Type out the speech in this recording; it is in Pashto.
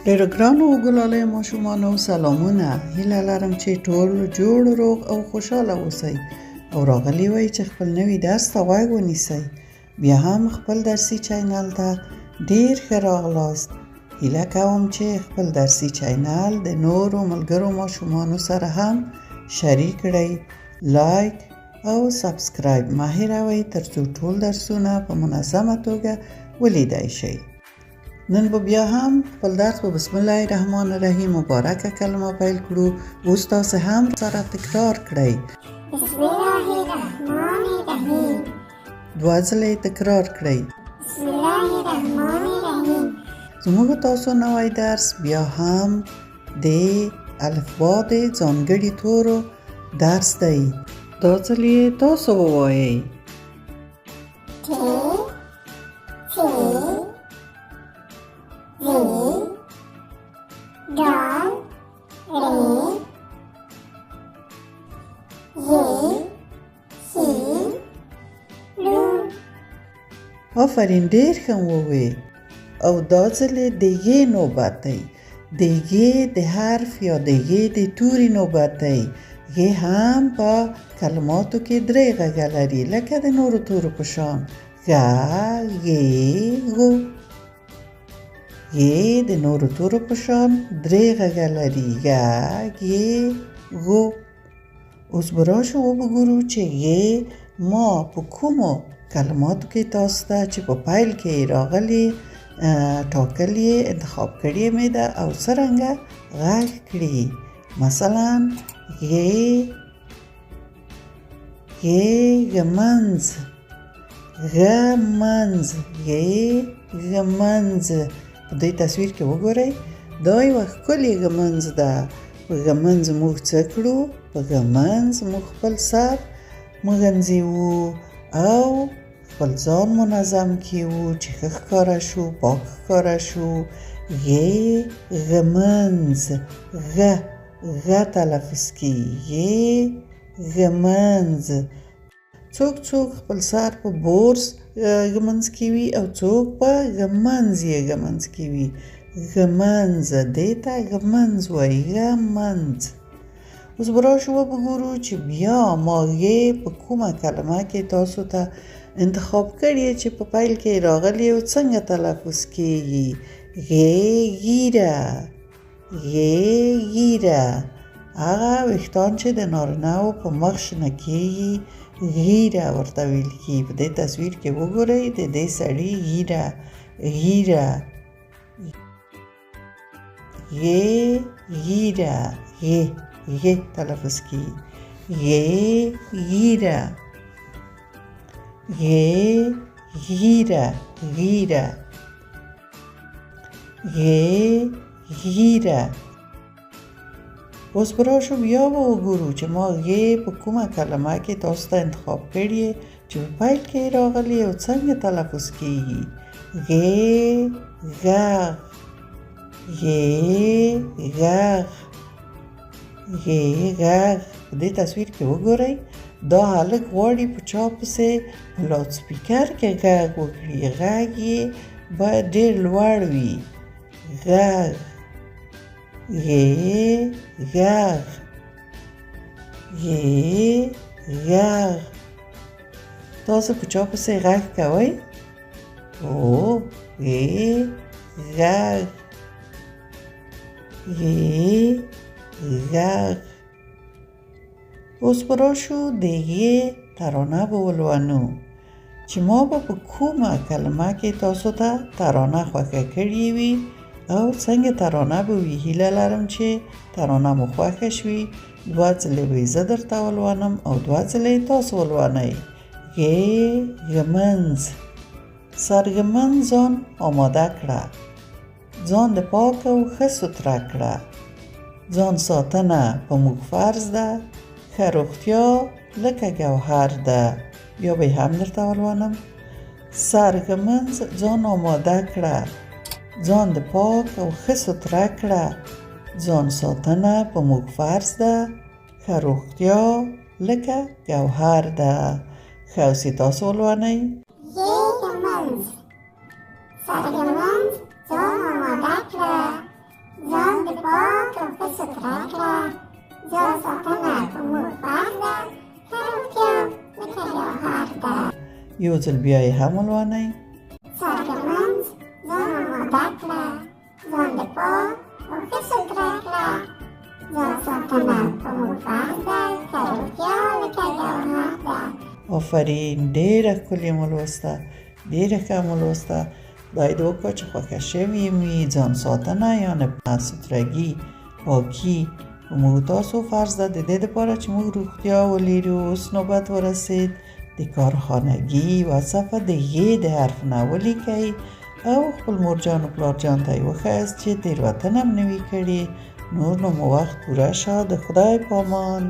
ډېر ګرانو ګلالۍ ماشومانو سلامونه. هیله لرم چې ټول جوړ روغ او خوشحاله اوسئ او راغلي وئ چې خپل نوي درس ته غوږ ونیسئ. بیا هم خپل درسي چینل ته ډېر ښه راغلاست. هیله کوم چې خپل درسي چینل د نورو ملګرو ماشومانو سره هم شریک کړئ. لایک او سبسکرایب مه هېروئ ترڅو ټول درسونه په منظمه توګه ولیدای شئ. نن به بیا هم خپل درس په بسم الله الرحمن الرحیم مبارکه کلمه پیل کړو. اوس تاسو هم سره تکرار کړئ. بسم الله الرحمن الرحیم. دوه ځله تکرار کړئ. بسم الله الرحمن الرحیم. زموږ تاسو نوی درس بیا هم د الفبا د ځانګړي تورو درس دی. دا ځلې تاسو ووایئ. ت ث ذ دال ر ي س ل. آفرین ډېر ښه ووایئ. او دا ځلې د ی نوبت دی. د ی د حرف یا د ی د توري نوبت دی. ی هم په کلماتو کې درې غږه لري لکه د نورو تورو په شان. غ ی غو. ی د نورو تورو په شان درې غږه لري. غ ی غو. اوس به راشو وګورو چې ی ما په کومو کلماتو کې تاسو ته چې په پیل کې راغلي ټاکلي انتخاب کړې مې ده او څرنګه غږ کړي. مثلا ی غمنز غمنز ی غمنز. په دې تصویر کې وګورئ دا یوه ښکلې غمنز ده. په غمنز موږ څه کړو؟ په غمنز موږ خپل سر مغنځوو او خپل ځان منظم کیو چې ښه ښکاره شو، پاک ښکاره شو. ی غمنز غ تلفظ کی. ی غمنز. څوک خپل سر په بورس غمنز کوي او څوک په غمنز یې غمنز کوي. غمنز دې ته غمنز وایي. غمنز. اوس به راشو وګورو چې بیا ما ی په کومه کلمه کې تاسو ته انتخاب کړی چې په پیل کې راغلی او څنګه تلفظ کیږي. ږیره. ږیره. هغه ویښتان چې د نارینه‌و په مخ شنه کیږي ږیره ورته ویل کیږي. په دې تصویر کې وګورئ د دې سړي ږیره. ږیره. ږیره. ی تلفظ کیږي. ږیره. ږیره. ږیره. ږیره. اوس به راشو بیا به وګورو چې ما ی په کومه کلمه کې تاسو ته انتخاب کړی چې په پیل کې راغلی او څنګه تلفظ کیږي. غږ. غږ. غږ. په دې تصویر کې وګورئ دا هلک غواړي په چا پسې په لاود سپیکر کې غږ وکړي. غږ یې باید ډېر لوړ وي. غږ. غږ. غږ. تاسو په چا پسې غږ کوئ؟ او غږ. غږ. اوس به راشو د ی ترانه به ولولو چې ما به په کومه کلمه کې تاسو ته ترانه خوښه کړې وي او څنګه ترانه به وي. هیله لرم چې ترانه مو خوښه شوي. دوه ځلې به زه درته ولولم او دوه ځلې تاسو ولولئ. غمنز. سرغمن ځان آماده کړه. ځان د پاک او ښه سوتره کړه. ځان ساتنه په موږ فرض ده. ښه روغتیا لکه ګوهر ده. بیا به هم درته ولولم. سرغمنز ځان آماده کړه. ځان د پاک او ښه سوتره کړه. ځان ساتنه په موږ فرض ده. ښه روغتیا لکه ګوهر ده. ښه اوسې تاسو ولولئ. ی غمنز. سرغمنز ځان آماده کړه. ځان ساتنه په مور فرض ده که روغتیا لکه جوهر ده. یو ځل بیا یې هم ولولئ. سالګرمنځ ځان آماده کړه، ځان د پاک او ښه سوتره کړه. ځان ساتنه په مور فرض ده که روغتیا لکه جوهر ده. آفرین، ډېره ښکلې مو لوسته، ډېره ښه مو لوسته. خدای دې وکړه چې خوښه شوې مې ځان ساتنه یعنې سوترګي پاکي په موږ تاسو فرض ده. د دې دپاره چې موږ روغتیا ولرو اوس نوبت ورسید د کارخانګي و صفحه د ی د حرف نه ولیکئ او خپل مورجان و پلارجان ته یې وښایاست چې تېروتنه هم نه وي کړې. نور نو مو وخت پوره شه. د خدای په امان.